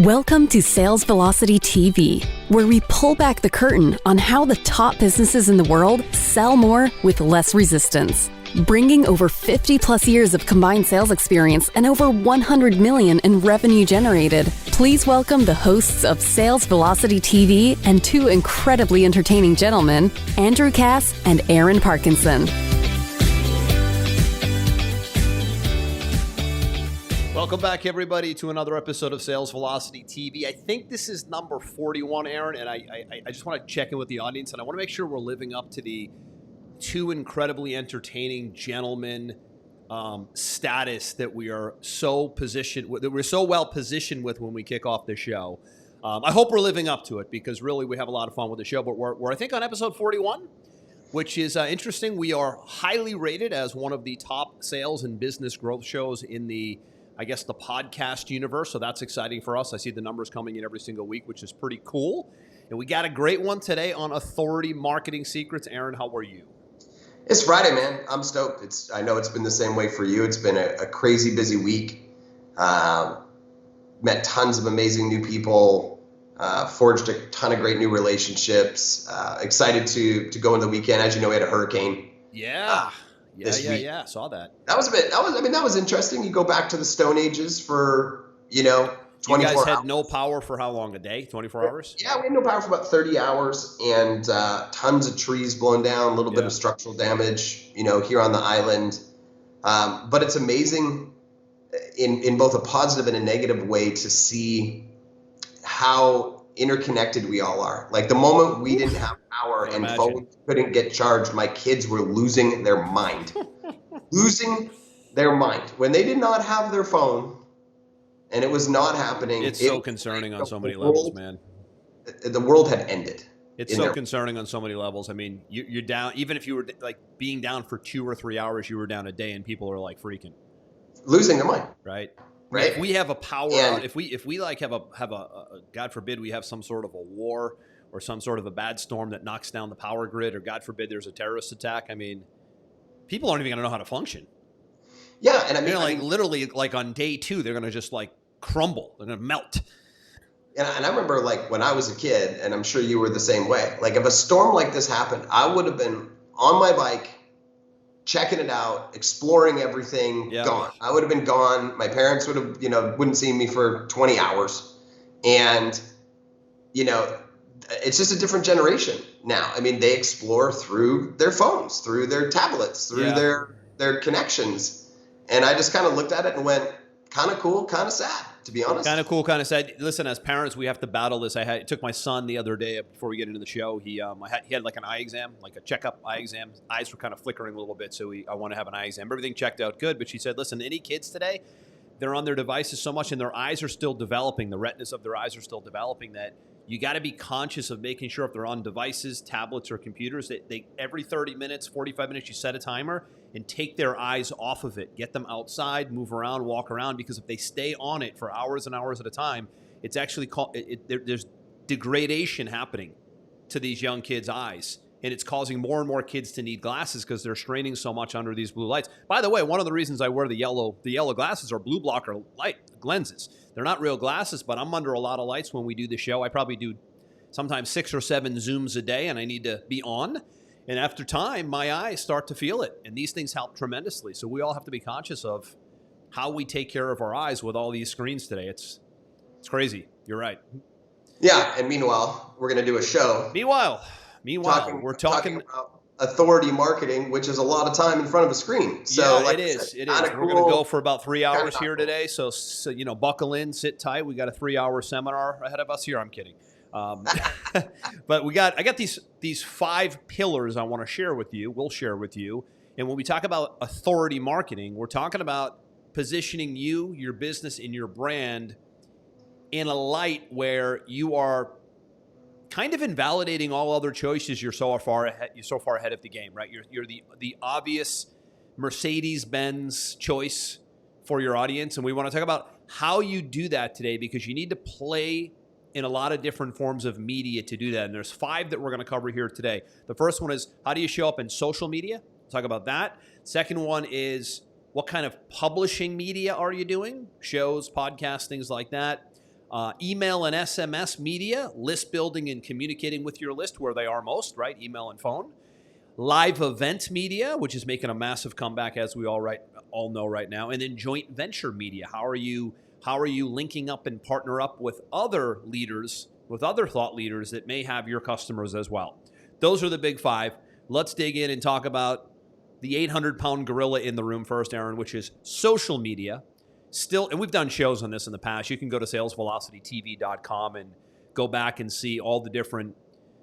Welcome to Sales Velocity TV, where we pull back the curtain on how the top businesses in the world sell more with less resistance. Bringing over 50 plus years of combined sales experience and over 100 million in revenue generated, please welcome the hosts of Sales Velocity TV and two incredibly entertaining gentlemen, Andrew Cass and Aaron Parkinson. Welcome back, everybody, to another episode of Sales Velocity TV. I think this is number 41, Aaron, and I just want to check in with the audience, and I want to make sure we're living up to the two incredibly entertaining gentlemen status that we are so positioned with, that we're so well positioned with when we kick off the show. I hope we're living up to it because really we have a lot of fun with the show. But we're I think on episode 41, which is interesting. We are highly rated as one of the top sales and business growth shows in the podcast universe. So that's exciting for us. I see the numbers coming in every single week, which is pretty cool. And we got a great one today on authority marketing secrets. Aaron, how are you? It's Friday, man. I'm stoked. I know it's been the same way for you. It's been a crazy busy week. Met tons of amazing new people, forged a ton of great new relationships. Excited to go into the weekend. As you know, we had a hurricane. Yeah. Yeah. Saw that. That was interesting. You go back to the Stone Ages for, 24 hours. You guys had hours. No power for how long? A day? 24 hours? Yeah, we had no power for about 30 hours and tons of trees blown down, a little bit of structural damage, here on the island. But it's amazing in both a positive and a negative way to see how interconnected we all are. Like the moment we didn't have power and phones couldn't get charged, my kids were losing their mind. When they did not have their phone and it was not happening. It's so concerning on so many levels, man. The world had ended. It's so concerning on so many levels. I mean, you're down, even if you were like being down for 2 or 3 hours, you were down a day and people are like freaking. Losing their mind. Right. Right. If we have a power out, if we like have a God forbid we have some sort of a war or some sort of a bad storm that knocks down the power grid, or God forbid there's a terrorist attack, I mean, people aren't even going to know how to function. Yeah, and I mean, literally, like on day 2, they're going to just like crumble. They're going to melt. And I remember like when I was a kid, and I'm sure you were the same way. Like if a storm like this happened, I would have been on my bike, checking it out, exploring everything, gone. I would have been gone. My parents would have, wouldn't see me for 20 hours. And, it's just a different generation now. I mean, they explore through their phones, through their tablets, through their connections. And I just kind of looked at it and went, kind of cool, kind of sad, to be honest. Kind of cool, kind of sad. Listen, as parents, we have to battle this. It took my son the other day before we get into the show. He had like an eye exam, like a checkup eye exam. Eyes were kind of flickering a little bit, so I want to have an eye exam. Everything checked out good, but she said, listen, any kids today, they're on their devices so much and their eyes are still developing. The retinas of their eyes are still developing that you got to be conscious of making sure if they're on devices, tablets, or computers, that they every 30 minutes, 45 minutes, you set a timer and take their eyes off of it. Get them outside, move around, walk around, because if they stay on it for hours and hours at a time, it's actually there's degradation happening to these young kids' eyes. And it's causing more and more kids to need glasses because they're straining so much under these blue lights. By the way, one of the reasons I wear the yellow glasses are blue blocker light lenses. They're not real glasses, but I'm under a lot of lights when we do the show. I probably do sometimes 6 or 7 Zooms a day, and I need to be on. And after time, my eyes start to feel it. And these things help tremendously. So we all have to be conscious of how we take care of our eyes with all these screens today. It's crazy. You're right. Yeah, and meanwhile, we're going to do a show. Meanwhile, we're talking about authority marketing, which is a lot of time in front of a screen. So yeah, it is. We're going to go for about 3 hours here today. So buckle in, sit tight. We got a 3-hour seminar ahead of us here. I'm kidding. But I got these 5 pillars I want to share with you. We'll share with you. And when we talk about authority marketing, we're talking about positioning you, your business, and your brand in a light where you are kind of invalidating all other choices. You're so far ahead of the game, right? You're the obvious Mercedes-Benz choice for your audience. And we want to talk about how you do that today, because you need to play in a lot of different forms of media to do that. And there's 5 that we're going to cover here today. The first one is, how do you show up in social media? We'll talk about that. Second one is, what kind of publishing media are you doing? Shows, podcasts, things like that. Email and SMS media, list building and communicating with your list where they are most, right? Email and phone. Live event media, which is making a massive comeback, as we all know right now. And then joint venture media. How are you linking up and partner up with other leaders, with other thought leaders that may have your customers as well? Those are the big 5. Let's dig in and talk about the 800-pound gorilla in the room first, Aaron, which is social media. Still, and we've done shows on this in the past. You can go to salesvelocitytv.com and go back and see all the different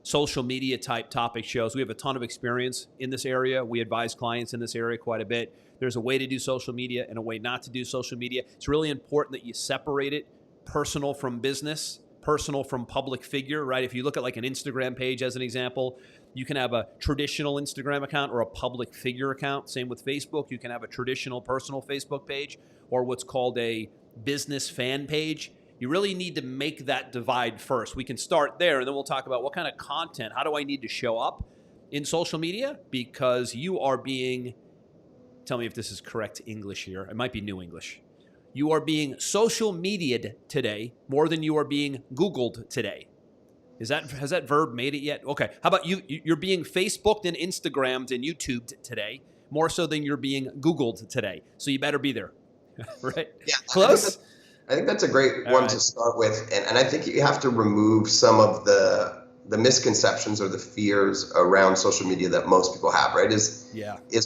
social media type topic shows. We have a ton of experience in this area. We advise clients in this area quite a bit. There's a way to do social media and a way not to do social media. It's really important that you separate it, personal from business, personal from public figure, right? If you look at like an Instagram page as an example, you can have a traditional Instagram account or a public figure account. Same with Facebook. You can have a traditional personal Facebook page or what's called a business fan page. You really need to make that divide first. We can start there, and then we'll talk about what kind of content, how do I need to show up in social media? Because you are being, tell me if this is correct English here. It might be new English. You are being social media'd today more than you are being Googled today. Has that verb made it yet? Okay. How about you're being Facebooked and Instagrammed and YouTubed today more so than you're being Googled today. So you better be there. Right? Yeah. Close? I think that's a great one to start with. And I think you have to remove some of the misconceptions or the fears around social media that most people have, right? Is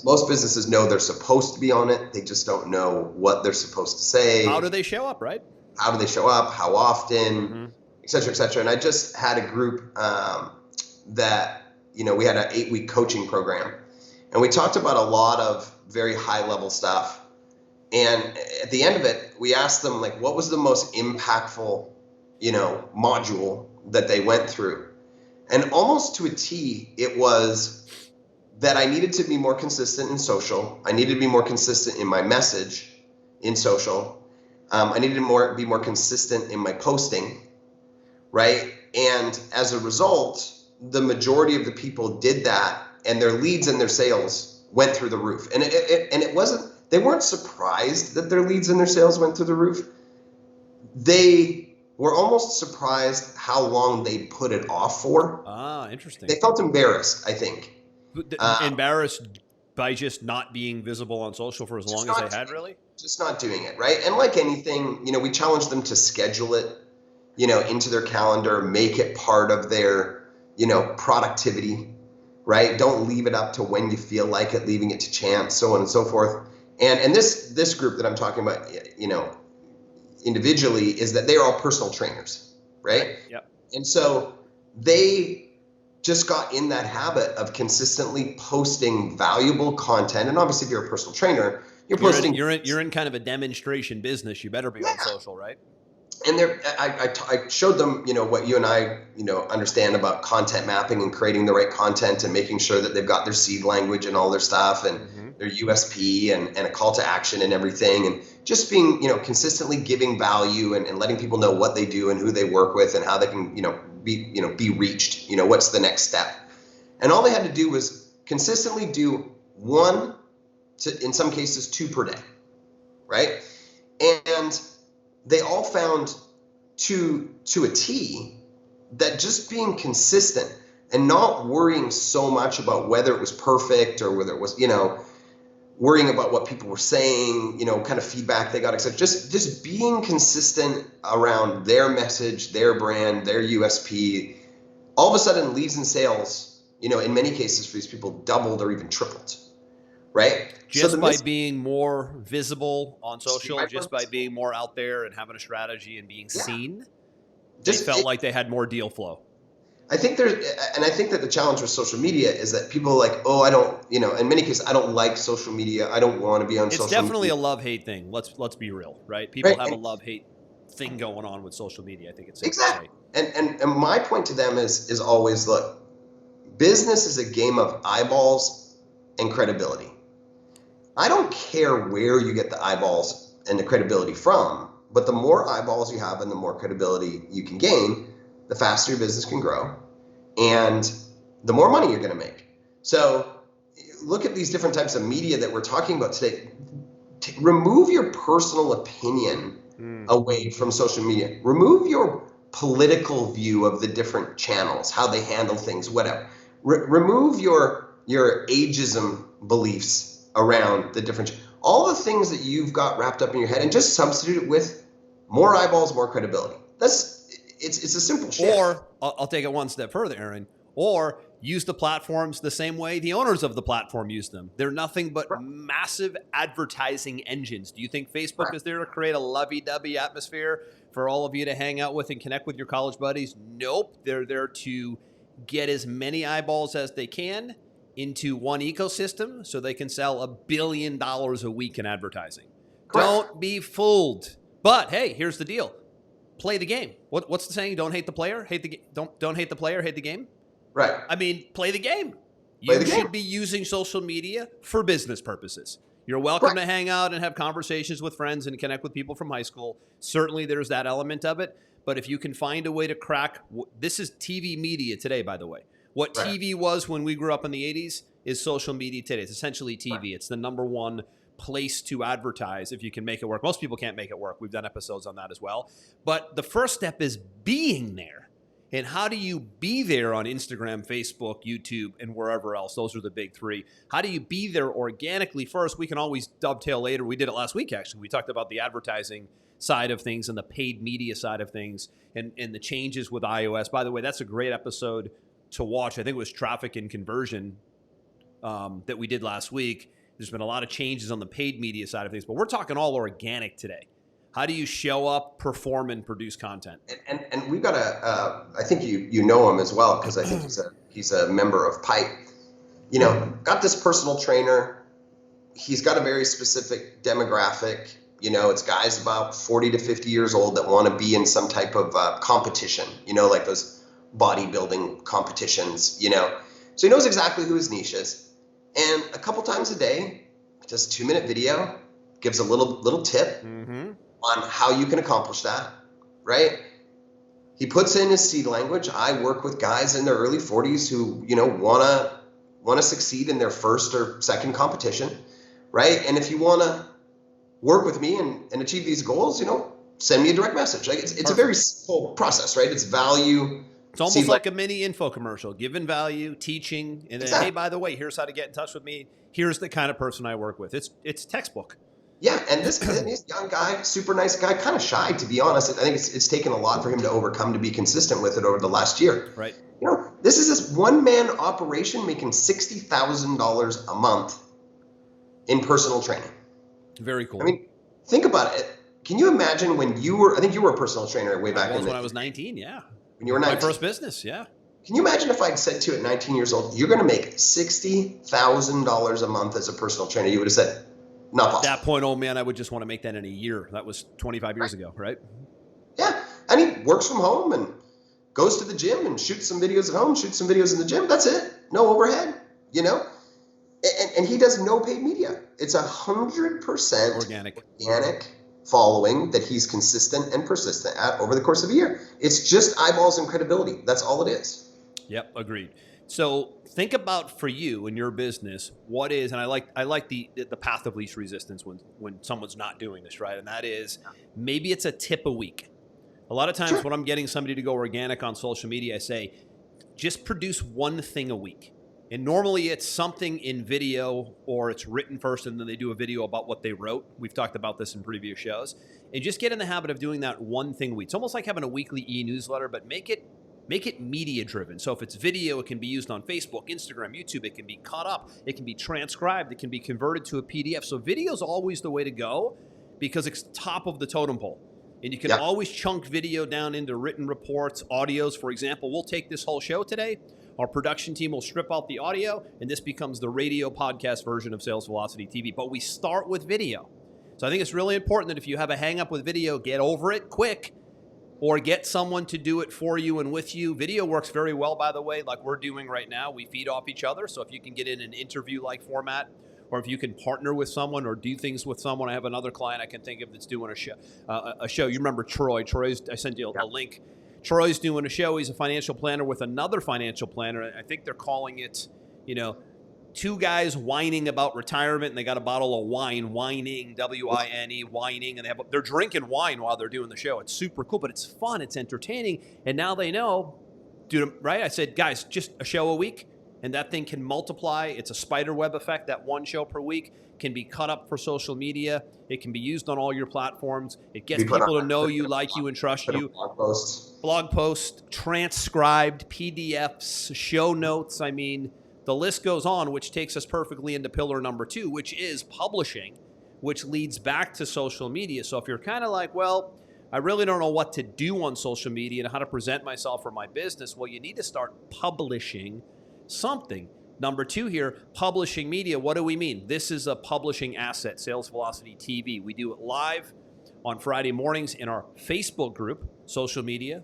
most businesses know they're supposed to be on it. They just don't know what they're supposed to say. How do they show up, right? How do they show up? How often? Et cetera, et cetera. And I just had a group that, we had an 8-week coaching program. And we talked about a lot of very high level stuff. And at the end of it, we asked them, like, what was the most impactful, module that they went through? And almost to a T, it was that I needed to be more consistent in social. I needed to be more consistent in my message in social. I needed to be more consistent in my posting, right? And as a result, the majority of the people did that, and their leads and their sales went through the roof. And it wasn't. They weren't surprised that their leads and their sales went through the roof. They were almost surprised how long they put it off for. Ah, interesting. They felt embarrassed, I think. Embarrassed by just not being visible on social for as long as they had, really? Just not doing it, right? And like anything, we challenged them to schedule it, into their calendar, make it part of their, productivity, right? Don't leave it up to when you feel like it, leaving it to chance, so on and so forth. And this group that I'm talking about, individually, is that they're all personal trainers, right? Yep. And so they just got in that habit of consistently posting valuable content. And obviously, if you're a personal trainer, you're posting. You're in kind of a demonstration business. You better be on social, right? And I showed them, what you and I, understand about content mapping and creating the right content and making sure that they've got their seed language and all their stuff and their USP and a call to action and everything. And just being, consistently giving value and letting people know what they do and who they work with and how they can, be reached, what's the next step. And all they had to do was consistently do 1 to, in some cases, 2 per day, right? And they all found to a T that just being consistent and not worrying so much about whether it was perfect or whether it was, worrying about what people were saying, kind of feedback they got, etc. Just being consistent around their message, their brand, their USP, all of a sudden leads and sales, in many cases for these people doubled or even tripled, right? Just by being more visible on social, just by being more out there and having a strategy and being seen, they felt like they had more deal flow. I think that the challenge with social media is that people are like, oh, I don't, in many cases, I don't like social media. I don't want to be on social media. It's definitely a love-hate thing. Let's be real, right? People have a love-hate thing going on with social media. I think it's safe to say. And my point to them is always, look, business is a game of eyeballs and credibility. I don't care where you get the eyeballs and the credibility from, but the more eyeballs you have and the more credibility you can gain, the faster your business can grow and the more money you're going to make. So look at these different types of media that we're talking about today. Remove your personal opinion away from social media. Remove your political view of the different channels, how they handle things, whatever. Remove your ageism beliefs around the different, all the things that you've got wrapped up in your head, and just substitute it with more eyeballs, more credibility. It's a simple shift. Or I'll take it one step further, Aaron. Or use the platforms the same way the owners of the platform use them. They're nothing but massive advertising engines. Do you think Facebook is there to create a lovey-dovey atmosphere for all of you to hang out with and connect with your college buddies? Nope. They're there to get as many eyeballs as they can into one ecosystem so they can sell $1 billion a week in advertising. Correct. Don't be fooled. But hey, here's the deal. Play the game. What's the saying? Don't hate the player, hate the don't hate the player, hate the game. Right. I mean, play the game. You should be using social media for business purposes. You're welcome to hang out and have conversations with friends and connect with people from high school. Certainly there's that element of it. But if you can find a way to crack, this is TV media today, by the way. What TV was when we grew up in the 80s is social media today. It's essentially TV. Right. It's the number one place to advertise if you can make it work. Most people can't make it work. We've done episodes on that as well. But the first step is being there. And how do you be there on Instagram, Facebook, YouTube, and wherever else? Those are the big three. How do you be there organically first? We can always dovetail later. We did it last week, actually. We talked about the advertising side of things and the paid media side of things and the changes with iOS. By the way, that's a great episode to watch. I think it was traffic and conversion that we did last week. There's been a lot of changes on the paid media side of things, but we're talking all organic today. How do you show up, perform, and produce content? And we've got I think you know him as well, because I think he's a member of Pipe. You know, got this personal trainer. He's got a very specific demographic. You know, it's guys about 40 to 50 years old that want to be in some type of competition, you know, like those bodybuilding competitions, you know. So he knows exactly who his niche is. And a couple times a day, does a 2-minute video, gives a little tip on how you can accomplish that, right? He puts in his seed language. I work with guys in their early 40s who, you know, want to succeed in their first or second competition, right? And if you want to work with me and achieve these goals, you know, send me a direct message. Like it's a very simple process, right? It's value. It's almost like a mini info commercial, giving value, teaching, and then, hey, by the way, here's how to get in touch with me. Here's the kind of person I work with. It's textbook. Yeah, and this young guy, super nice guy, kind of shy, to be honest. I think it's taken a lot for him to overcome to be consistent with it over the last year. Right. You know, this is this one-man operation making $60,000 a month in personal training. Very cool. I mean, think about it. Can you imagine when you were, I think you were a personal trainer way back when I was 19, yeah. When you were 19. My first business, yeah. Can you imagine if I'd said to you at 19 years old, you're going to make $60,000 a month as a personal trainer? You would have said, not possible. At that point, old man, I would just want to make that in a year. That was 25 years ago, right? Yeah. And he works from home and goes to the gym and shoots some videos at home, shoots some videos in the gym. That's it. No overhead, you know? And he does no paid media. It's 100% organic following that he's consistent and persistent at over the course of a year. It's just eyeballs and credibility. That's all it is. Yep, agreed. So think about for you and your business, what is, and I like the path of least resistance when someone's not doing this, right? And that is maybe it's a tip a week. A lot of times when I'm getting somebody to go organic on social media, I say, just produce one thing a week. And normally it's something in video or it's written first and then they do a video about what they wrote. We've talked about this in previous shows. And just get in the habit of doing that one thing a week. It's almost like having a weekly e-newsletter, but make it media driven. So if it's video, it can be used on Facebook, Instagram, YouTube. It can be caught up. It can be transcribed. It can be converted to a PDF. So video is always the way to go because it's top of the totem pole. And you can always chunk video down into written reports, audios. For example, we'll take this whole show today. Our production team will strip out the audio, and this becomes the radio podcast version of Sales Velocity TV. But we start with video. So I think it's really important that if you have a hang up with video, get over it quick or get someone to do it for you and with you. Video works very well, by the way, like we're doing right now. We feed off each other. So if you can get in an interview-like format, or if you can partner with someone or do things with someone. I have another client I can think of that's doing a show. You remember Troy. I sent you a link. Troy's doing a show. He's a financial planner with another financial planner. I think they're calling it, two guys whining about retirement, and they got a bottle of wine, whining, W-I-N-E, whining, and they're drinking wine while they're doing the show. It's super cool, but it's fun, it's entertaining, and now they know, dude, right? I said, guys, just a show a week, and that thing can multiply. It's a spider web effect. That one show per week can be cut up for social media. It can be used on all your platforms. It gets people to know you, like you, and trust you. Blog posts, transcribed, PDFs, show notes. I mean, the list goes on, which takes us perfectly into pillar number 2, which is publishing, which leads back to social media. So if you're kind of like, well, I really don't know what to do on social media and how to present myself or my business, well, you need to start publishing something. Number 2 here, publishing media. What do we mean? This is a publishing asset, Sales Velocity TV. We do it live on Friday mornings in our Facebook group, social media,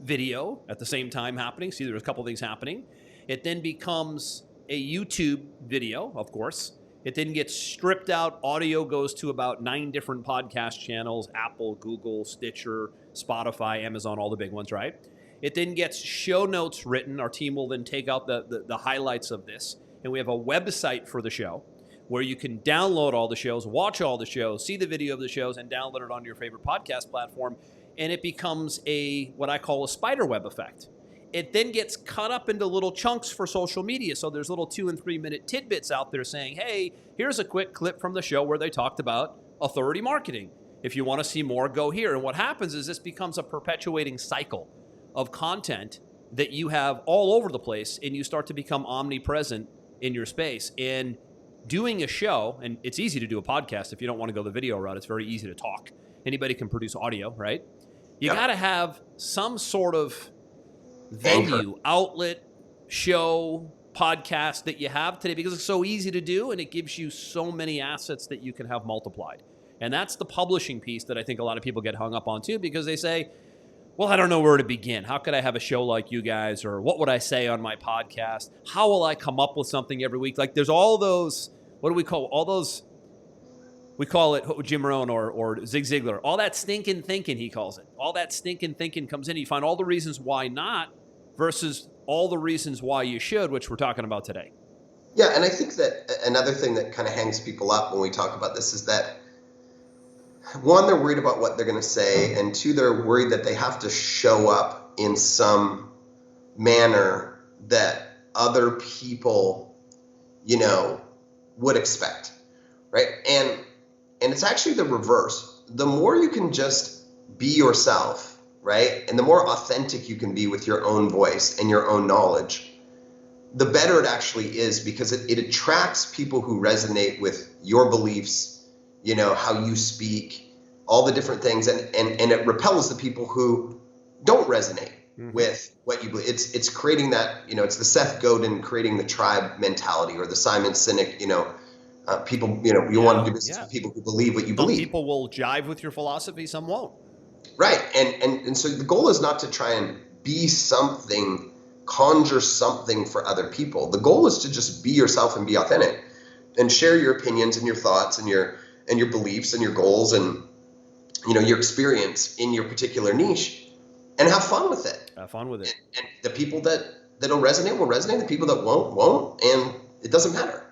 video at the same time happening. See, there's a couple things happening. It then becomes a YouTube video, of course. It then gets stripped out. Audio goes to about 9 different podcast channels, Apple, Google, Stitcher, Spotify, Amazon, all the big ones, right? It then gets show notes written. Our team will then take out the highlights of this. And we have a website for the show where you can download all the shows, watch all the shows, see the video of the shows, and download it onto your favorite podcast platform. And it becomes what I call a spider web effect. It then gets cut up into little chunks for social media. So there's little 2 and 3 minute tidbits out there saying, hey, here's a quick clip from the show where they talked about authority marketing. If you want to see more, go here. And what happens is this becomes a perpetuating cycle of content that you have all over the place, and you start to become omnipresent in your space. And doing a show, and it's easy to do a podcast if you don't want to go the video route. It's very easy to talk. Anybody can produce audio, right? You got to have some sort of venue, outlet, show, podcast that you have today, because it's so easy to do and it gives you so many assets that you can have multiplied. And that's the publishing piece that I think a lot of people get hung up on too, because they say, well, I don't know where to begin. How could I have a show like you guys? Or what would I say on my podcast? How will I come up with something every week? Like there's all those, what do we call all those? We call it Jim Rohn or Zig Ziglar. All that stinking thinking, he calls it. All that stinking thinking comes in. You find all the reasons why not versus all the reasons why you should, which we're talking about today. Yeah, and I think that another thing that kind of hangs people up when we talk about this is that, one, they're worried about what they're going to say, and 2, they're worried that they have to show up in some manner that other people, would expect, right? And it's actually the reverse. The more you can just be yourself, right? And the more authentic you can be with your own voice and your own knowledge, the better it actually is, because it attracts people who resonate with your beliefs, how you speak, all the different things. And it repels the people who don't resonate with what you believe. It's creating that, it's the Seth Godin creating the tribe mentality, or the Simon Sinek, people, you want to do business with people who believe what you believe. Some people will jive with your philosophy, some won't. Right. And so the goal is not to try and be something, conjure something for other people. The goal is to just be yourself and be authentic and share your opinions and your thoughts and your beliefs and your goals and, your experience in your particular niche, and have fun with it. Have fun with it. And the people that'll resonate will resonate. The people that won't. And it doesn't matter.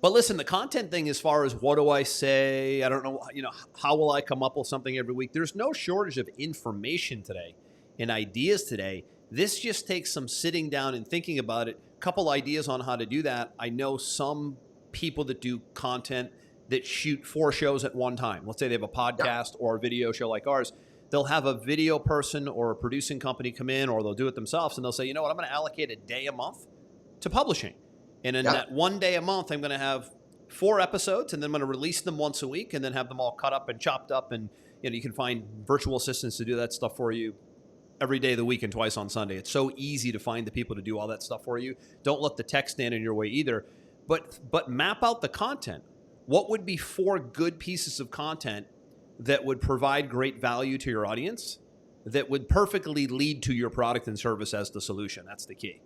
But listen, the content thing, as far as what do I say, I don't know, how will I come up with something every week? There's no shortage of information today and ideas today. This just takes some sitting down and thinking about it. A couple ideas on how to do that. I know some people that do content that shoot 4 shows at one time. Let's say they have a podcast or a video show like ours. They'll have a video person or a producing company come in, or they'll do it themselves, and they'll say, you know what, I'm going to allocate a day a month to publishing. And in that one day a month, I'm going to have 4 episodes, and then I'm going to release them once a week, and then have them all cut up and chopped up. And you can find virtual assistants to do that stuff for you every day of the week and twice on Sunday. It's so easy to find the people to do all that stuff for you. Don't let the tech stand in your way either. But map out the content. What would be 4 good pieces of content that would provide great value to your audience, that would perfectly lead to your product and service as the solution? That's the key.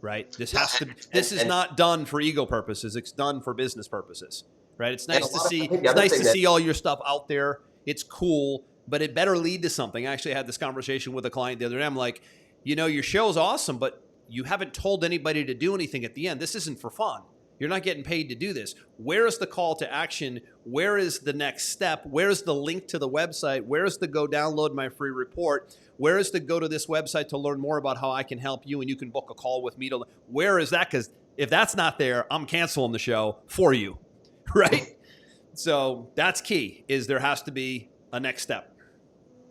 Right? This is not done for ego purposes. It's done for business purposes, right? It's nice to see. It's nice to see all your stuff out there. It's cool, but it better lead to something. I actually had this conversation with a client the other day. I'm like, your show's awesome, but you haven't told anybody to do anything at the end. This isn't for fun. You're not getting paid to do this. Where is the call to action? Where is the next step? Where's the link to the website? Where's the go download my free report? Where is the go to this website to learn more about how I can help you and you can book a call with me? Where is that? Because if that's not there, I'm canceling the show for you, right? So that's key, is there has to be a next step.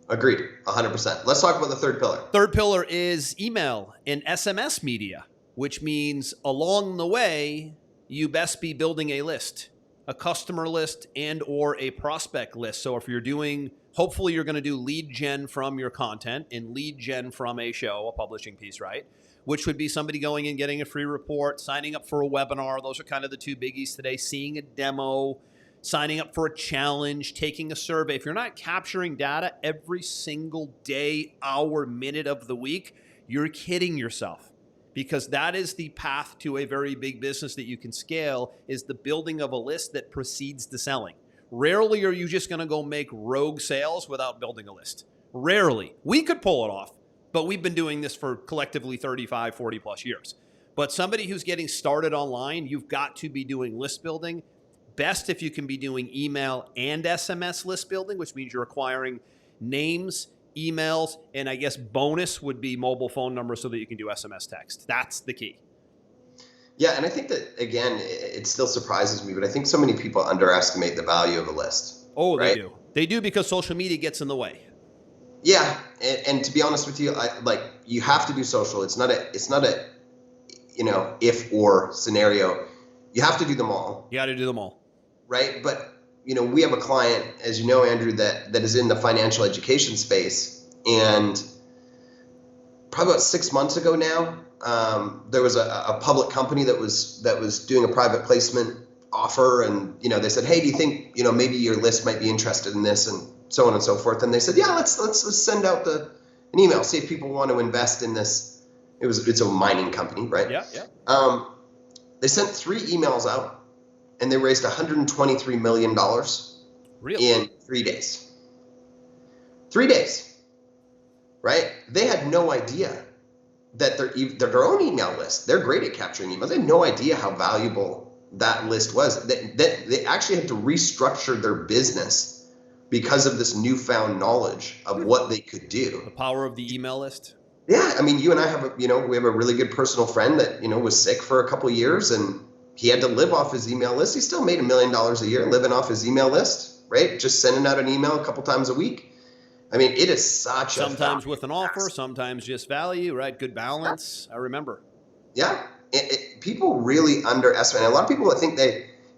Agreed, 100%. Let's talk about the third pillar. Third pillar is email and SMS media, which means along the way, you best be building a list, a customer list and or a prospect list. So if you're doing, hopefully you're going to do lead gen from your content and lead gen from a show, a publishing piece, right? Which would be somebody going and getting a free report, signing up for a webinar. Those are kind of the two biggies today, seeing a demo, signing up for a challenge, taking a survey. If you're not capturing data every single day, hour, minute of the week, you're kidding yourself. Because that is the path to a very big business that you can scale, is the building of a list that precedes the selling. Rarely are you just going to go make rogue sales without building a list. Rarely. We could pull it off, but we've been doing this for collectively 35, 40 plus years. But somebody who's getting started online, you've got to be doing list building. Best if you can be doing email and SMS list building, which means you're acquiring names, emails, and I guess bonus would be mobile phone numbers so that you can do SMS text. That's the key. Yeah, and I think that, again, it still surprises me, but I think so many people underestimate the value of a list. Oh, right? They do. They do, because social media gets in the way. Yeah, and to be honest with you, you have to do social. It's not a if or scenario. You have to do them all. You got to do them all. Right, but we have a client, as you know, Andrew, that is in the financial education space, and probably about 6 months ago now, there was a public company that was doing a private placement offer, and they said, hey, do you think maybe your list might be interested in this, and so on and so forth. And they said, yeah, let's send out an email, see if people want to invest in this. It's a mining company, right? Yeah. They sent 3 emails out, and they raised $123 million in 3 days. 3 days, right? They had no idea that their own email list, they're great at capturing emails. They had no idea how valuable that list was. They actually had to restructure their business because of this newfound knowledge of what they could do. The power of the email list. Yeah, I mean, you and I have we have a really good personal friend that was sick for a couple of years, and he had to live off his email list. He still made $1 million a year living off his email list, right? Just sending out an email a couple times a week. I mean, it is such sometimes with an offer, sometimes just value, right? Good balance. I remember. Yeah, people really underestimate. And a lot of people, I think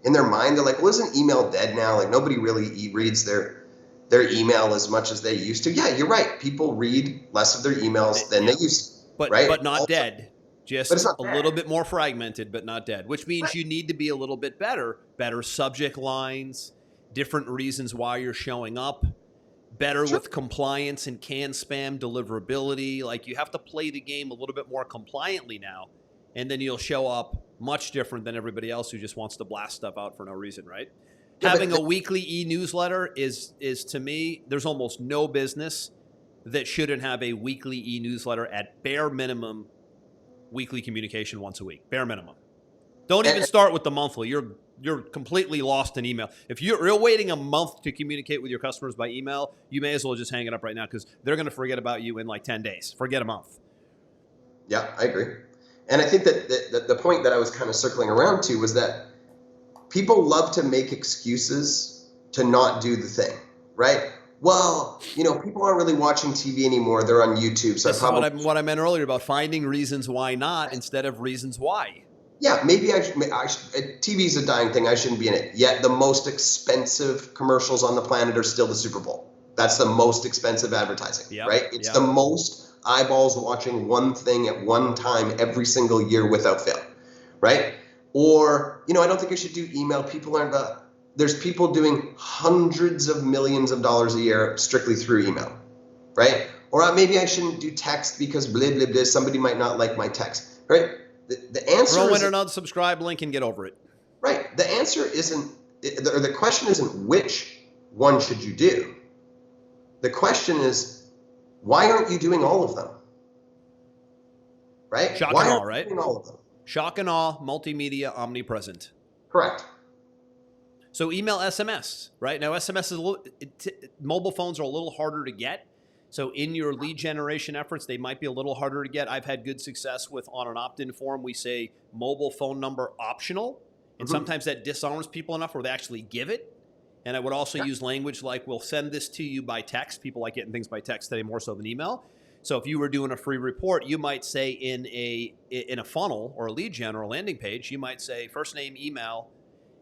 in their mind, they're like, well, isn't email dead now? Like nobody really reads their email as much as they used to. Yeah, you're right. People read less of their emails than they used to, right? But not dead. Just a dead. Little bit more fragmented, but not dead, which means you need to be a little bit better subject lines, different reasons why you're showing up, better with compliance and can spam deliverability. Like you have to play the game a little bit more compliantly now, and then you'll show up much different than everybody else who just wants to blast stuff out for no reason, right? Yeah, having a weekly e-newsletter is to me, there's almost no business that shouldn't have a weekly e-newsletter at bare minimum. Weekly communication once a week, bare minimum. Don't even start with the monthly. You're completely lost in email. If you're waiting a month to communicate with your customers by email, you may as well just hang it up right now, because they're going to forget about you in like 10 days. Forget a month. Yeah, I agree. And I think that the point that I was kind of circling around to was that people love to make excuses to not do the thing, right? Well, people aren't really watching TV anymore. They're on YouTube. So this is what I meant earlier about finding reasons why not instead of reasons why. Yeah, maybe I should. TV's a dying thing. I shouldn't be in it. Yet the most expensive commercials on the planet are still the Super Bowl. That's the most expensive advertising, right? It's the most eyeballs watching one thing at one time every single year without fail, right? Or, I don't think I should do email. There's people doing hundreds of millions of dollars a year strictly through email, right? Or maybe I shouldn't do text because blah, blah, blah, somebody might not like my text, right? The answer throw in an unsubscribe link and get over it. Right. The answer isn't, or the question isn't which one should you do. The question is, why aren't you doing all of them? Right? Shock why and awe, aren't right? you doing all of them? Shock and awe, multimedia, omnipresent. Correct. So email, SMS, right? Now SMS is mobile phones are a little harder to get. So in your lead generation efforts, they might be a little harder to get. I've had good success with, on an opt-in form, we say mobile phone number optional. And sometimes that disarms people enough where they actually give it. And I would also use language like, we'll send this to you by text. People like getting things by text today more so than email. So if you were doing a free report, you might say in a funnel or a lead gen or a landing page, you might say first name, email,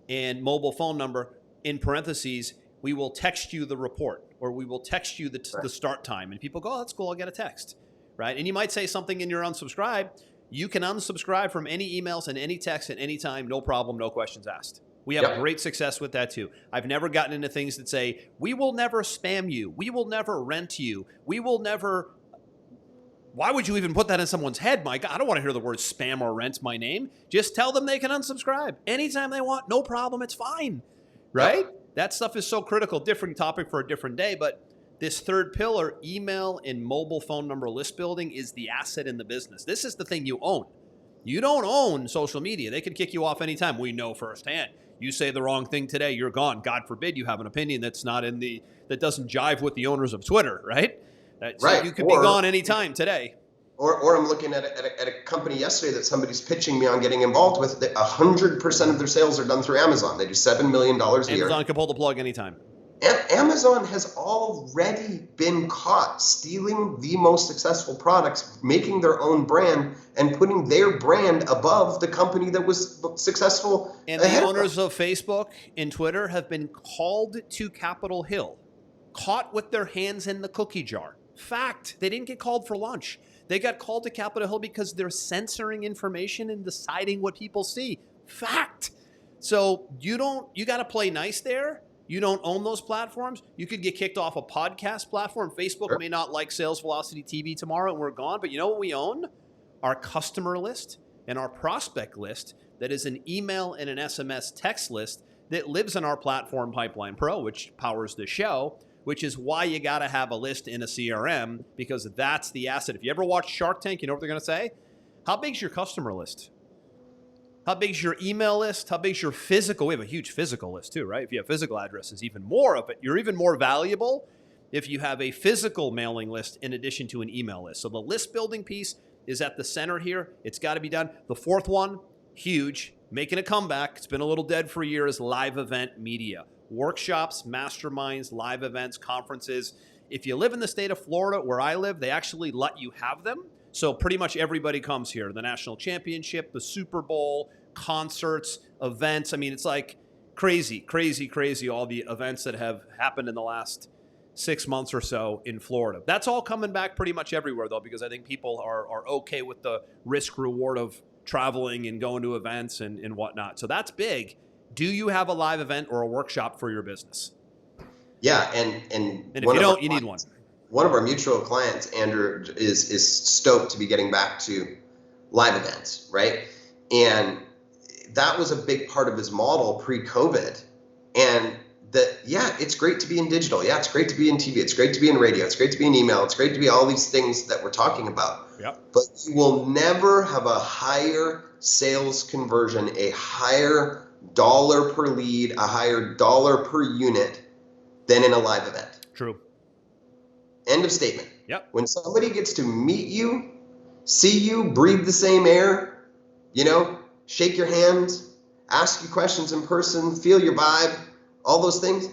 and mobile phone number. In parentheses, we will text you the report, or we will text you the start time. And people go, oh, that's cool, I'll get a text, right? And you might say something in your unsubscribe. You can unsubscribe from any emails and any texts at any time, no problem, no questions asked. We have great success with that too. I've never gotten into things that say, we will never spam you, we will never rent you, we will never... Why would you even put that in someone's head, Mike? I don't want to hear the word spam or rent my name. Just tell them they can unsubscribe anytime they want, no problem, it's fine, right? That stuff is so critical. Different topic for a different day, but this third pillar, email and mobile phone number list building, is the asset in the business. This is the thing you own. You don't own social media. They can kick you off anytime. We know firsthand. You say the wrong thing today, you're gone. God forbid you have an opinion that doesn't jive with the owners of Twitter, right? So you could be gone anytime today. Or I'm looking at a company yesterday that somebody's pitching me on getting involved with. 100% of their sales are done through Amazon. They do $7 million a year. Amazon can pull the plug anytime. Amazon has already been caught stealing the most successful products, making their own brand, and putting their brand above the company that was successful. And the owners of Facebook and Twitter have been called to Capitol Hill, caught with their hands in the cookie jar. Fact. They didn't get called for lunch. They got called to Capitol Hill because they're censoring information and deciding what people see. Fact. So you got to play nice there. You don't own those platforms. You could get kicked off a podcast platform. Facebook may not like Sales Velocity TV tomorrow and we're gone, but you know what we own? Our customer list and our prospect list that is an email and an SMS text list that lives in our platform, Pipeline Pro, which powers the show, which is why you got to have a list in a CRM, because that's the asset. If you ever watch Shark Tank, you know what they're going to say? How big's your customer list? How big's your email list? How big's your physical? We have a huge physical list too, right? If you have physical addresses, even more of it. You're even more valuable if you have a physical mailing list in addition to an email list. So the list building piece is at the center here. It's got to be done. The fourth one, huge, making a comeback. It's been a little dead for years, live event media. Workshops, masterminds, live events, conferences. If you live in the state of Florida, where I live, they actually let you have them. So pretty much everybody comes here. The national championship, the Super Bowl, concerts, events. I mean, it's like crazy, crazy, crazy, all the events that have happened in the last 6 months or so in Florida. That's all coming back pretty much everywhere, though, because I think people are okay with the risk reward of traveling and going to events and whatnot. So that's big. Do you have a live event or a workshop for your business? Yeah, and if you don't, you need one. One of our mutual clients, Andrew, is stoked to be getting back to live events, right? And that was a big part of his model pre-COVID. And it's great to be in digital. Yeah, it's great to be in TV. It's great to be in radio. It's great to be in email. It's great to be all these things that we're talking about. Yep. But you will never have a higher sales conversion, a higher dollar per lead, a higher dollar per unit than in a live event. True. End of statement. Yep. When somebody gets to meet you, see you, breathe the same air, shake your hand, ask you questions in person, feel your vibe, all those things,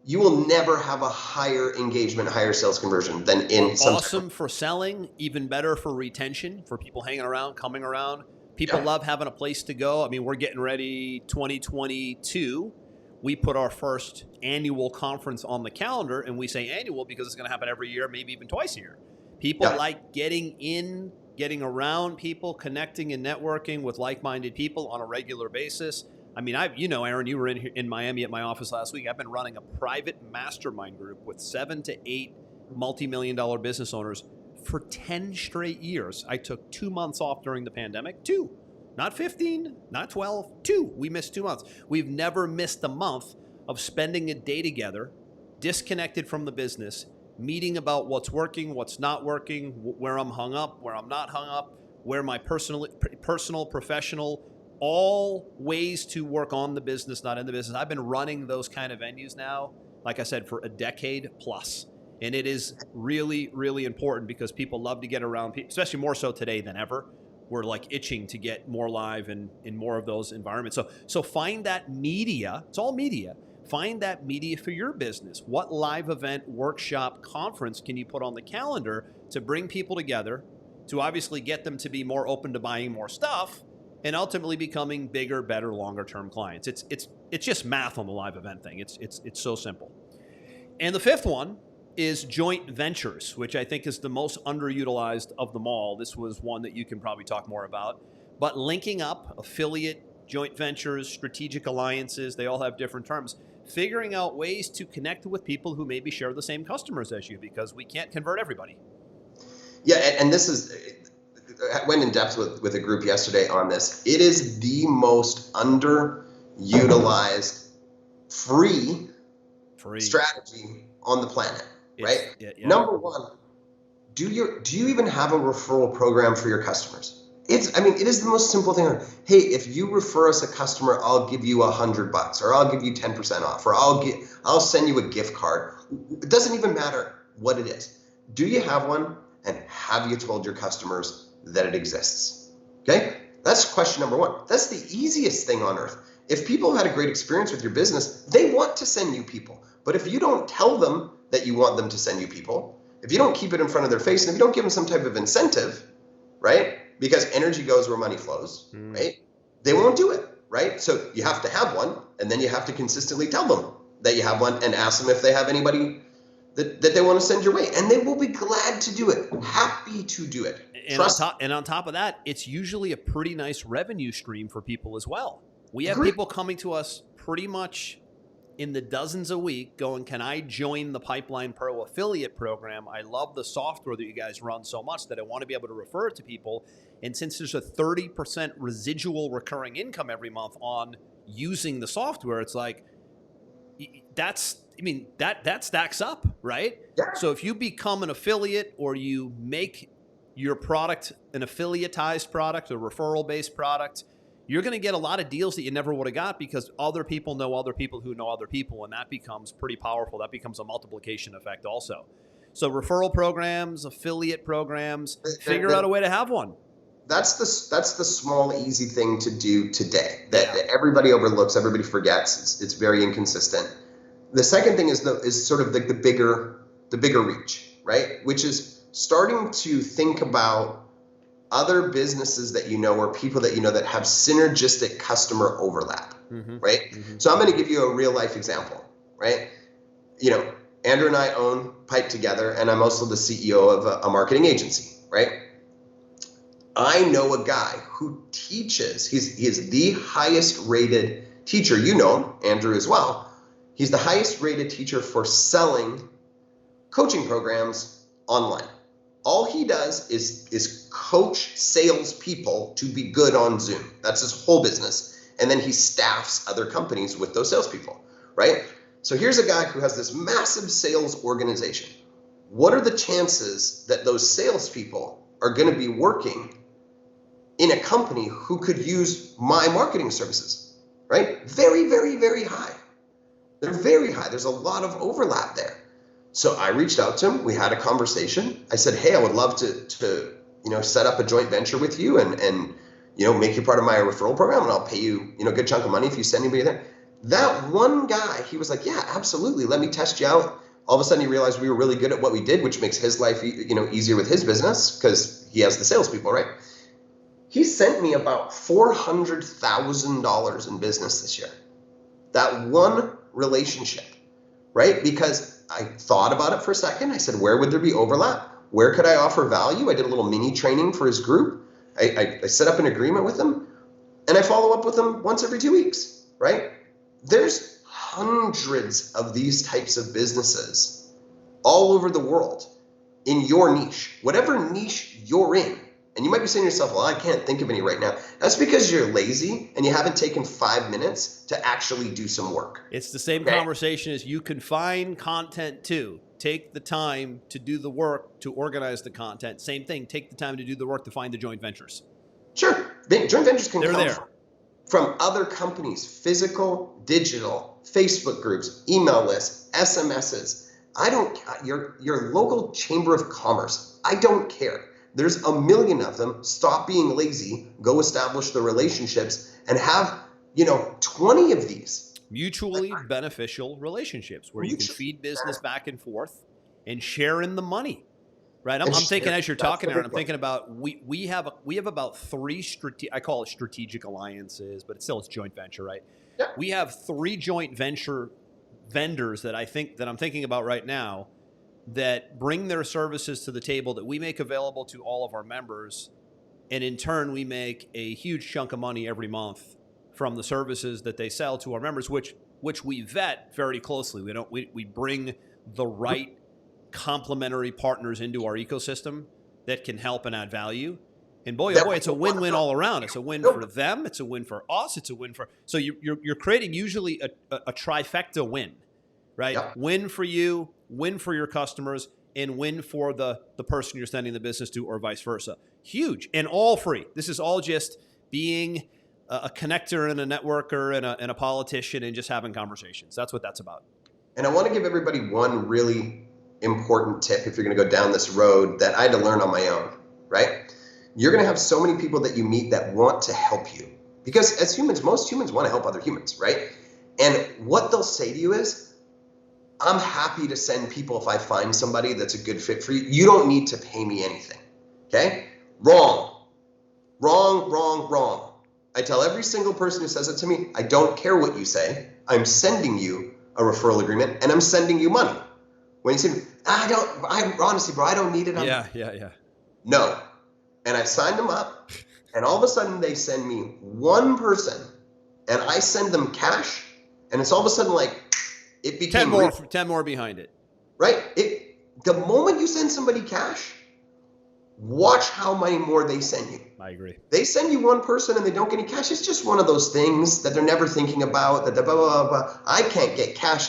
you will never have a higher engagement, higher sales conversion than in some. Awesome for selling, even better for retention, for people hanging around, coming around. People love having a place to go. I mean, we're getting ready 2022. We put our first annual conference on the calendar, and we say annual because it's going to happen every year, maybe even twice a year. People like getting around people, connecting and networking with like-minded people on a regular basis. I mean, Aaron, you were in Miami at my office last week. I've been running a private mastermind group with 7 to 8 multi-million-dollar business owners for 10 straight years. I took 2 months off during the pandemic. 2. Not 15, not 12, 2. We missed 2 months. We've never missed a month of spending a day together, disconnected from the business, meeting about what's working, what's not working, where I'm hung up, where I'm not hung up, where my personal, professional, all ways to work on the business, not in the business. I've been running those kind of venues now, like I said, for a decade plus. And it is really, really important because people love to get around, especially more so today than ever. We're like itching to get more live and in more of those environments. So find that media. It's all media. Find that media for your business. What live event, workshop, conference can you put on the calendar to bring people together, to obviously get them to be more open to buying more stuff, and ultimately becoming bigger, better, longer term clients. It's just math on the live event thing. It's so simple. And the fifth one is joint ventures, which I think is the most underutilized of them all. This was one that you can probably talk more about. But linking up affiliate, joint ventures, strategic alliances, they all have different terms. Figuring out ways to connect with people who maybe share the same customers as you, because we can't convert everybody. Yeah, and this is, I went in depth with a group yesterday on this. It is the most underutilized free strategy on the planet, right? Yeah. Number one, do you even have a referral program for your customers? It is the most simple thing. Hey, if you refer us a customer, I'll give you $100, or I'll give you 10% off, or I'll send you a gift card. It doesn't even matter what it is. Do you have one? And have you told your customers that it exists? Okay, that's question number one. That's the easiest thing on earth. If people have had a great experience with your business, they want to send you people. But if you don't tell them that you want them to send you people, if you don't keep it in front of their face, and if you don't give them some type of incentive, right? Because energy goes where money flows, right? They won't do it, right? So you have to have one, and then you have to consistently tell them that you have one, and ask them if they have anybody that they want to send your way, and they will be glad to do it, happy to do it. And on top of that, it's usually a pretty nice revenue stream for people as well. We have people coming to us pretty much in the dozens a week going, can I join the Pipeline Pro affiliate program? I love the software that you guys run so much that I want to be able to refer it to people. And since there's a 30% residual recurring income every month on using the software, it's like, that stacks up, right? Yeah. So if you become an affiliate, or you make your product an affiliatized product, a referral-based product, you're going to get a lot of deals that you never would have got, because other people know other people who know other people, and that becomes pretty powerful. That becomes a multiplication effect also. So referral programs, affiliate programs, figure out a way to have one. That's the small, easy thing to do today that everybody overlooks, everybody forgets. It's very inconsistent. The second thing is sort of the bigger reach, right? Which is starting to think about other businesses that you know, or people that you know that have synergistic customer overlap, right? Mm-hmm. So I'm going to give you a real life example, right? You know, Andrew and I own Pipe together, and I'm also the CEO of a marketing agency, right? I know a guy who teaches. He is the highest rated teacher. You know him, Andrew, as well. He's the highest rated teacher for selling coaching programs online. All he does is coach salespeople to be good on Zoom. That's his whole business. And then he staffs other companies with those salespeople, right? So here's a guy who has this massive sales organization. What are the chances that those salespeople are going to be working in a company who could use my marketing services, right? Very, very, very high. They're very high. There's a lot of overlap there. So I reached out to him. We had a conversation. I said, hey, I would love to set up a joint venture with you and make you part of my referral program, and I'll pay you, a good chunk of money if you send anybody there. That one guy, he was like, yeah, absolutely. Let me test you out. All of a sudden he realized we were really good at what we did, which makes his life, easier with his business because he has the salespeople, right? He sent me about $400,000 in business this year. That one relationship, right? Because I thought about it for a second. I said, where would there be overlap? Where could I offer value? I did a little mini training for his group. I set up an agreement with him, and I follow up with him once every 2 weeks, right? There's hundreds of these types of businesses all over the world in your niche. Whatever niche you're in, And you might be saying to yourself, well, I can't think of any right now. That's because you're lazy and you haven't taken 5 minutes to actually do some work. It's the same conversation as you can find content too. Take the time to do the work to organize the content. Same thing. Take the time to do the work to find the joint ventures. Sure. Joint ventures can They're come there. From other companies, physical, digital, Facebook groups, email lists, SMSs. Your local chamber of commerce. I don't care. There's a million of them. Stop being lazy. Go establish the relationships and have, 20 of these. Mutually beneficial relationships where you can feed business back and forth and share in the money. Right. I'm thinking as you're talking, Aaron, I'm thinking about we have about 3 I call it strategic alliances, but it's joint venture, right? Yeah. We have 3 joint venture vendors that I'm thinking about right now that bring their services to the table that we make available to all of our members, and in turn we make a huge chunk of money every month from the services that they sell to our members, which we vet very closely. We bring the right complementary partners into our ecosystem that can help and add value. And boy, oh boy, it's a win-win all around. It's a win for them. It's a win for us. It's a win for, so you're creating usually a trifecta win, right? Yep. Win for you, win for your customers, and win for the person you're sending the business to, or vice versa. Huge, and all free. This is all just being a connector and a networker and a politician and just having conversations. That's what that's about. And I want to give everybody one really important tip if you're going to go down this road that I had to learn on my own, right? You're going to have so many people that you meet that want to help you, because as humans, most humans want to help other humans, right? And what they'll say to you is, I'm happy to send people if I find somebody that's a good fit for you. You don't need to pay me anything, okay? Wrong. I tell every single person who says it to me, I don't care what you say. I'm sending you a referral agreement and I'm sending you money. When you say, honestly, bro, I don't need it. Yeah. No. And I signed them up, and all of a sudden they send me one person, and I send them cash, and it's all of a sudden like it became 10 more behind it. Right? The moment you send somebody cash, watch how many more they send you. I agree. They send you one person and they don't get any cash. It's just one of those things that they're never thinking about. That blah, blah, blah. I can't get cash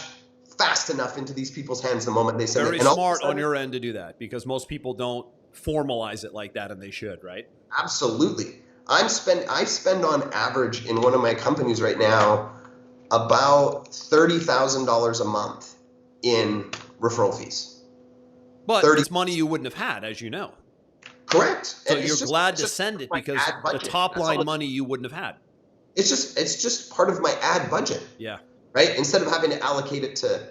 fast enough into these people's hands the moment they send it. Very smart on your end to do that, because most people don't formalize it like that, and they should, right? Absolutely. I spend on average in one of my companies right now about $30,000 a month in referral fees. But it's money you wouldn't have had, as you know. Correct. So you're glad to send it because the top line money you wouldn't have had. It's just part of my ad budget. Yeah. Right? Instead of having to allocate it to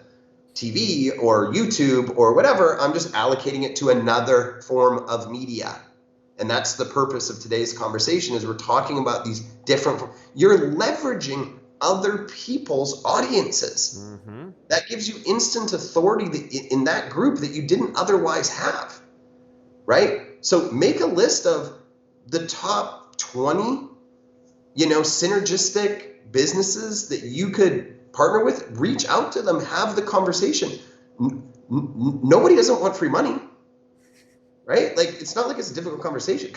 TV or YouTube or whatever, I'm just allocating it to another form of media. And that's the purpose of today's conversation, is we're talking about these different, you're leveraging other people's audiences. Mm-hmm. That gives you instant authority in that group that you didn't otherwise have, right? So make a list of the top 20, synergistic businesses that you could partner with. Reach out to them, have the conversation. Nobody doesn't want free money, right? Like, it's not like it's a difficult conversation.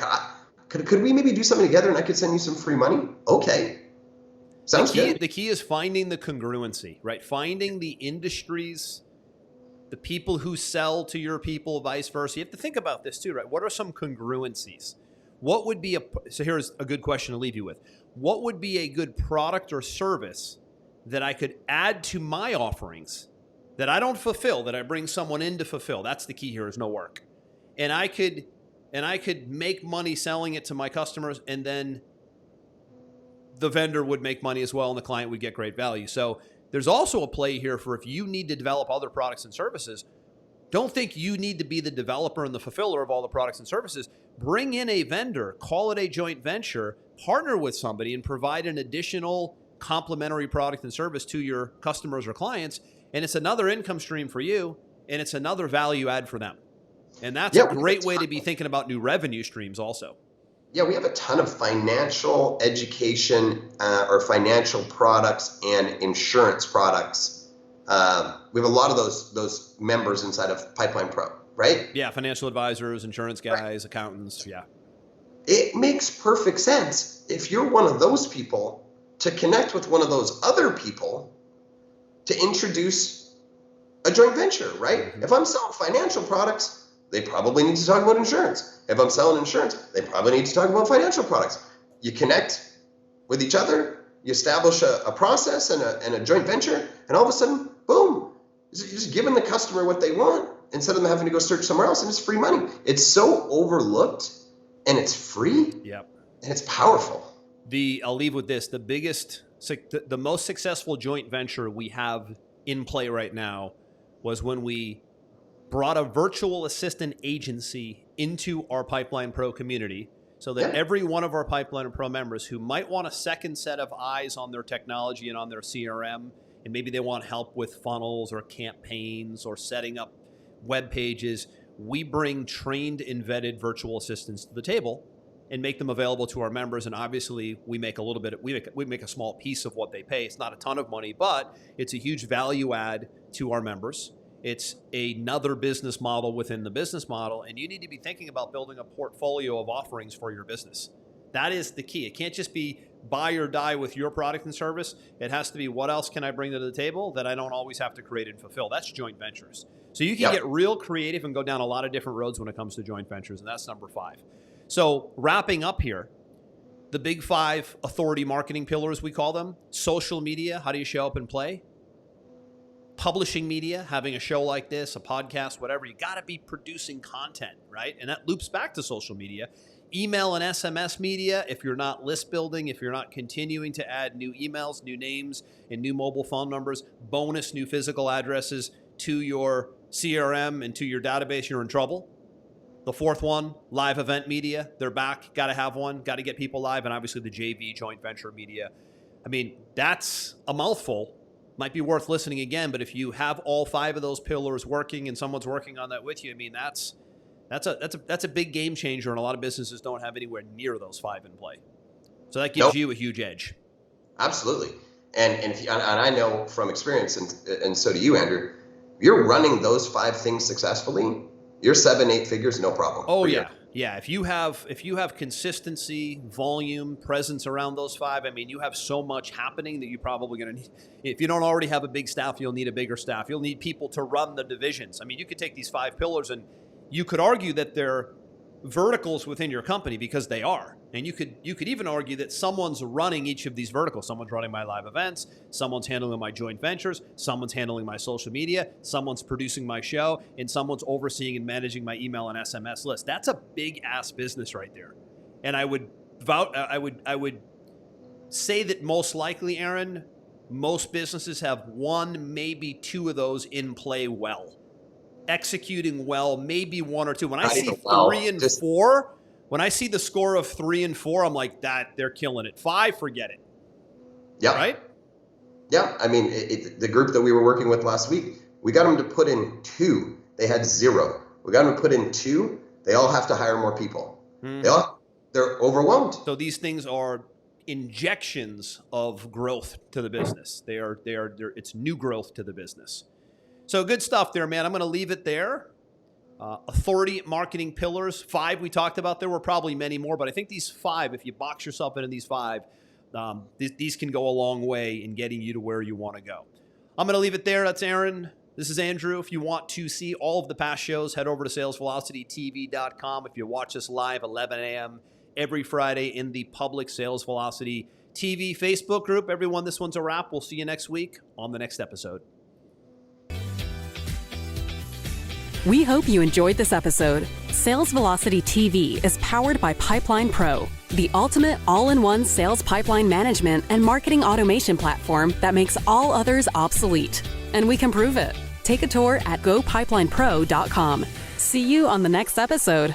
Could we maybe do something together and I could send you some free money? Okay. Sounds good. The key is finding the congruency, right? Finding the industries, the people who sell to your people, vice versa. You have to think about this too, right? What are some congruencies? What would be so here's a good question to leave you with. What would be a good product or service that I could add to my offerings that I don't fulfill, that I bring someone in to fulfill? That's the key here, is no work. And I could make money selling it to my customers, and then the vendor would make money as well, and the client would get great value. So there's also a play here for if you need to develop other products and services. Don't think you need to be the developer and the fulfiller of all the products and services. Bring in a vendor, call it a joint venture, partner with somebody, and provide an additional complementary product and service to your customers or clients. And it's another income stream for you, and it's another value add for them. And that's a great way to be thinking about new revenue streams also. Yeah, we have a ton of financial education or financial products and insurance products. We have a lot of those members inside of Pipeline Pro, right? Yeah, financial advisors, insurance guys, accountants, yeah. it makes perfect sense if you're one of those people to connect with one of those other people to introduce a joint venture, right? Mm-hmm. If I'm selling financial products, they probably need to talk about insurance. If I'm selling insurance, they probably need to talk about financial products. You connect with each other, you establish a process and a joint venture, and all of a sudden, boom, you're just giving the customer what they want instead of them having to go search somewhere else, and it's free money. It's so overlooked, and it's free, Yep. and it's powerful. I'll leave with this. The most successful joint venture we have in play right now was when we brought a virtual assistant agency into our Pipeline Pro community so that every one of our Pipeline Pro members who might want a second set of eyes on their technology and on their CRM, and maybe they want help with funnels or campaigns or setting up web pages, we bring trained and vetted virtual assistants to the table and make them available to our members. And obviously we make a little bit, we make a small piece of what they pay. It's not a ton of money, but it's a huge value add to our members. It's another business model within the business model. And you need to be thinking about building a portfolio of offerings for your business. That is the key. It can't just be buy or die with your product and service. It has to be, what else can I bring to the table that I don't always have to create and fulfill? That's joint ventures. So you can get real creative and go down a lot of different roads when it comes to joint ventures. And that's number 5. So wrapping up here, the big 5 authority marketing pillars, we call them: social media, how do you show up and play? Publishing media, having a show like this, a podcast, whatever, you got to be producing content, right? And that loops back to social media. Email and SMS media, if you're not list building, if you're not continuing to add new emails, new names, and new mobile phone numbers, bonus new physical addresses to your CRM and to your database, you're in trouble. The 4th one, live event media. They're back. Got to have one. Got to get people live. And obviously the JV, joint venture media. I mean, that's a mouthful. Might be worth listening again, but if you have all 5 of those pillars working and someone's working on that with you, I mean, that's a big game changer, and a lot of businesses don't have anywhere near those 5 in play. So that gives you a huge edge. Absolutely. And I know from experience, and so do you, Andrew, you're running those 5 things successfully, you're 7-8 figures, no problem. Oh yeah. Yeah. If you have consistency, volume, presence around those 5, I mean, you have so much happening that you're probably going to need. If you don't already have a big staff, you'll need a bigger staff. You'll need people to run the divisions. I mean, you could take these 5 pillars and you could argue that they're verticals within your company, because they are. And you could even argue that someone's running each of these verticals. Someone's running my live events, someone's handling my joint ventures, someone's handling my social media, someone's producing my show, and someone's overseeing and managing my email and SMS list. That's a big ass business right there. And I would say that most likely, Aaron, most businesses have 1, maybe 2 of those in play well. Executing well, maybe 1 or 2. When I see 3 and 4, when I see the score of 3 and 4, I'm like, that they're killing it. 5, forget it. Yeah. Right? Yeah. I mean, the group that we were working with last week, we got them to put in 2. They had 0. We got them to put in 2. They all have to hire more people. Mm-hmm. They're overwhelmed. So these things are injections of growth to the business. It's new growth to the business. So good stuff there, man. I'm going to leave it there. Authority marketing pillars, 5 we talked about. There were probably many more, but I think these 5, if you box yourself into these 5, these can go a long way in getting you to where you want to go. I'm going to leave it there. That's Aaron. This is Andrew. If you want to see all of the past shows, head over to salesvelocitytv.com. If you watch us live 11 a.m. every Friday in the public Sales Velocity TV Facebook group. Everyone, this one's a wrap. We'll see you next week on the next episode. We hope you enjoyed this episode. Sales Velocity TV is powered by Pipeline Pro, the ultimate all-in-one sales pipeline management and marketing automation platform that makes all others obsolete. And we can prove it. Take a tour at gopipelinePro.com. See you on the next episode.